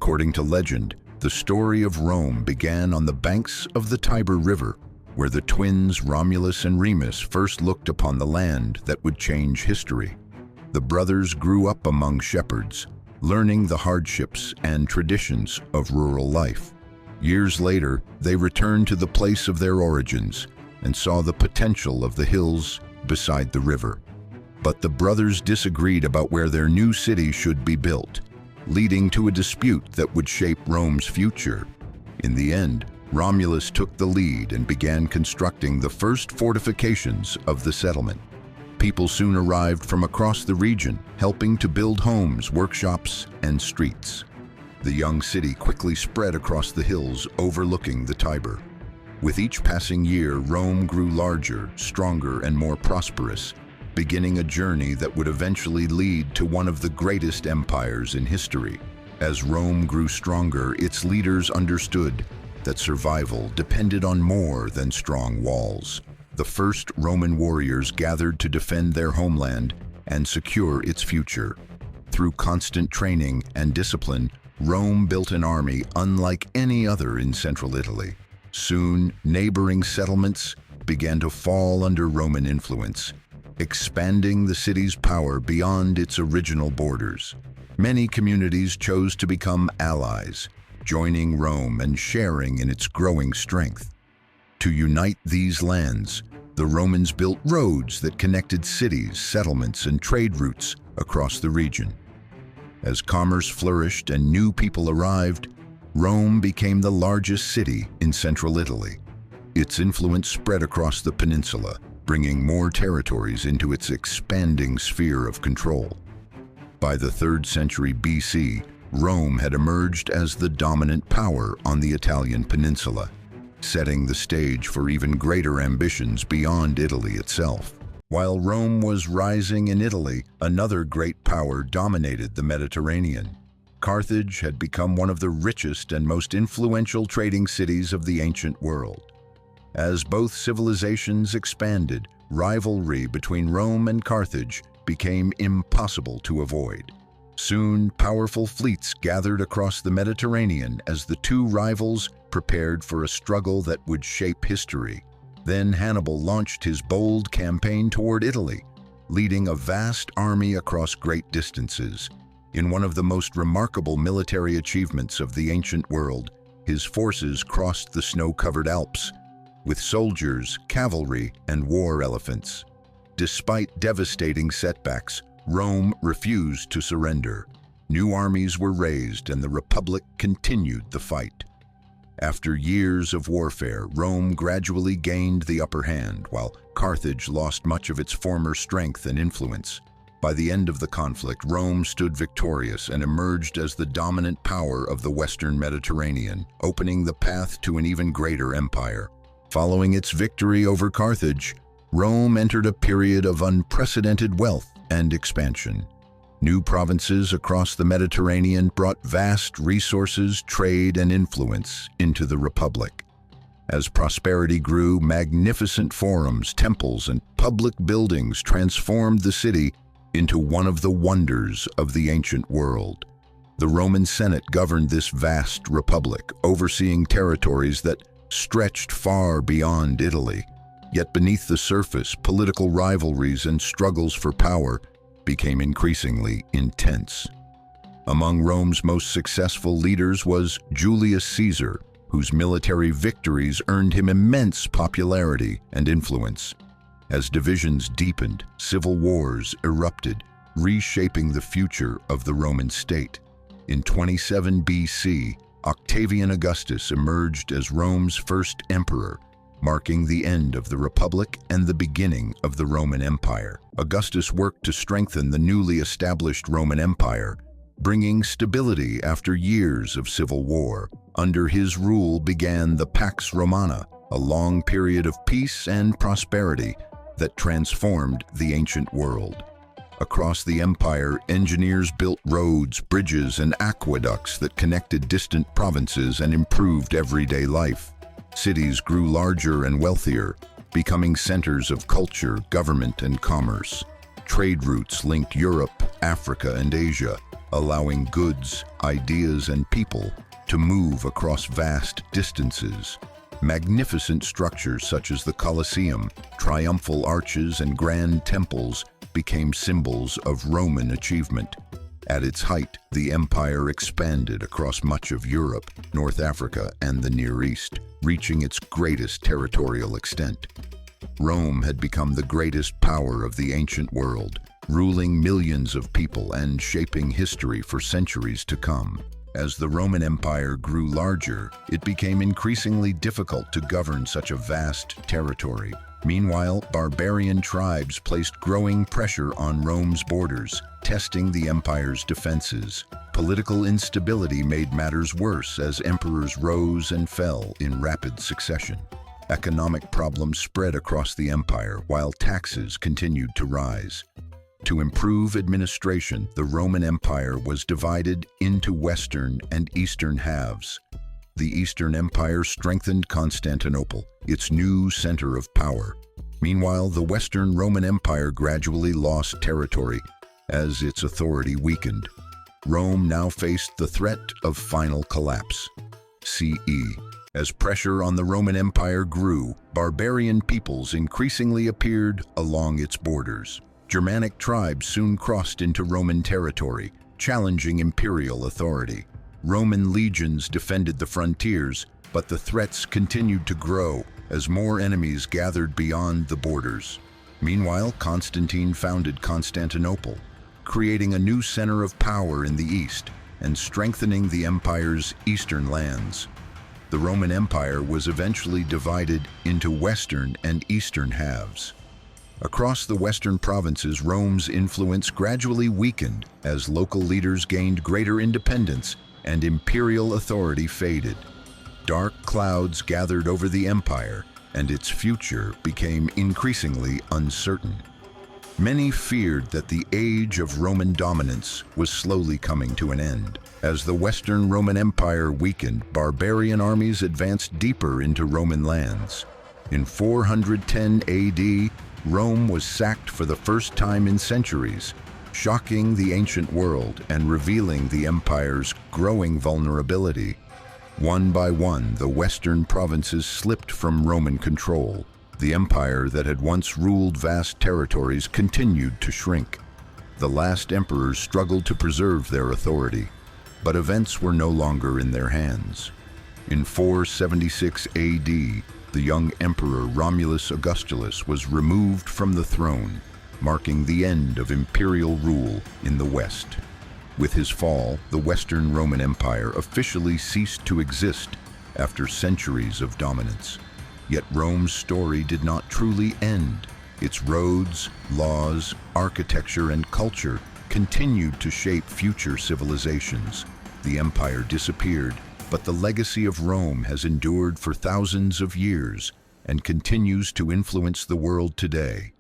According to legend, the story of Rome began on the banks of the Tiber River, where the twins Romulus and Remus first looked upon the land that would change history. The brothers grew up among shepherds, learning the hardships and traditions of rural life. Years later, they returned to the place of their origins and saw the potential of the hills beside the river. But the brothers disagreed about where their new city should be built, leading to a dispute that would shape Rome's future. In the end, Romulus took the lead and began constructing the first fortifications of the settlement. People soon arrived from across the region, helping to build homes, workshops, and streets. The young city quickly spread across the hills overlooking the Tiber. With each passing year, Rome grew larger, stronger, and more prosperous, beginning a journey that would eventually lead to one of the greatest empires in history. As Rome grew stronger, its leaders understood that survival depended on more than strong walls. The first Roman warriors gathered to defend their homeland and secure its future. Through constant training and discipline, Rome built an army unlike any other in central Italy. Soon, neighboring settlements began to fall under Roman influence, expanding the city's power beyond its original borders. Many communities chose to become allies, joining Rome and sharing in its growing strength. To unite these lands, the Romans built roads that connected cities, settlements, and trade routes across the region. As commerce flourished and new people arrived, Rome became the largest city in central Italy. Its influence spread across the peninsula, bringing more territories into its expanding sphere of control. By the 3rd century BC, Rome had emerged as the dominant power on the Italian peninsula, setting the stage for even greater ambitions beyond Italy itself. While Rome was rising in Italy, another great power dominated the Mediterranean. Carthage had become one of the richest and most influential trading cities of the ancient world. As both civilizations expanded, rivalry between Rome and Carthage became impossible to avoid. Soon, powerful fleets gathered across the Mediterranean as the two rivals prepared for a struggle that would shape history. Then Hannibal launched his bold campaign toward Italy, leading a vast army across great distances. In one of the most remarkable military achievements of the ancient world, his forces crossed the snow-covered Alps, with soldiers, cavalry, and war elephants. Despite devastating setbacks, Rome refused to surrender. New armies were raised and the Republic continued the fight. After years of warfare, Rome gradually gained the upper hand, while Carthage lost much of its former strength and influence. By the end of the conflict, Rome stood victorious and emerged as the dominant power of the Western Mediterranean, opening the path to an even greater empire. Following its victory over Carthage, Rome entered a period of unprecedented wealth and expansion. New provinces across the Mediterranean brought vast resources, trade, and influence into the Republic. As prosperity grew, magnificent forums, temples, and public buildings transformed the city into one of the wonders of the ancient world. The Roman Senate governed this vast republic, overseeing territories that stretched far beyond Italy. Yet beneath the surface, political rivalries and struggles for power became increasingly intense. Among Rome's most successful leaders was Julius Caesar, whose military victories earned him immense popularity and influence. As divisions deepened, civil wars erupted, reshaping the future of the Roman state. In 27 BC, Octavian Augustus emerged as Rome's first emperor, marking the end of the Republic and the beginning of the Roman Empire. Augustus worked to strengthen the newly established Roman Empire, bringing stability after years of civil war. Under his rule began the Pax Romana, a long period of peace and prosperity that transformed the ancient world. Across the empire, engineers built roads, bridges, and aqueducts that connected distant provinces and improved everyday life. Cities grew larger and wealthier, becoming centers of culture, government, and commerce. Trade routes linked Europe, Africa, and Asia, allowing goods, ideas, and people to move across vast distances. Magnificent structures such as the Colosseum, triumphal arches, and grand temples became symbols of Roman achievement. At its height, the empire expanded across much of Europe, North Africa, and the Near East, reaching its greatest territorial extent. Rome had become the greatest power of the ancient world, ruling millions of people and shaping history for centuries to come. As the Roman Empire grew larger, it became increasingly difficult to govern such a vast territory. Meanwhile, barbarian tribes placed growing pressure on Rome's borders, testing the empire's defenses. Political instability made matters worse as emperors rose and fell in rapid succession. Economic problems spread across the empire while taxes continued to rise. To improve administration, the Roman Empire was divided into Western and Eastern halves. The Eastern Empire strengthened Constantinople, its new center of power. Meanwhile, the Western Roman Empire gradually lost territory as its authority weakened. Rome now faced the threat of final collapse. CE. As pressure on the Roman Empire grew, barbarian peoples increasingly appeared along its borders. Germanic tribes soon crossed into Roman territory, challenging imperial authority. Roman legions defended the frontiers, but the threats continued to grow as more enemies gathered beyond the borders. Meanwhile, Constantine founded Constantinople, creating a new center of power in the east and strengthening the empire's eastern lands. The Roman Empire was eventually divided into Western and Eastern halves. Across the western provinces, Rome's influence gradually weakened as local leaders gained greater independence and imperial authority faded. Dark clouds gathered over the empire, and its future became increasingly uncertain. Many feared that the age of Roman dominance was slowly coming to an end. As the Western Roman Empire weakened, barbarian armies advanced deeper into Roman lands. In 410 AD, Rome was sacked for the first time in centuries, shocking the ancient world and revealing the empire's growing vulnerability. One by one, the western provinces slipped from Roman control. The empire that had once ruled vast territories continued to shrink. The last emperors struggled to preserve their authority, but events were no longer in their hands. In 476 AD, the young emperor Romulus Augustulus was removed from the throne, marking the end of imperial rule in the West. With his fall, the Western Roman Empire officially ceased to exist after centuries of dominance. Yet Rome's story did not truly end. Its roads, laws, architecture, and culture continued to shape future civilizations. The empire disappeared, but the legacy of Rome has endured for thousands of years and continues to influence the world today.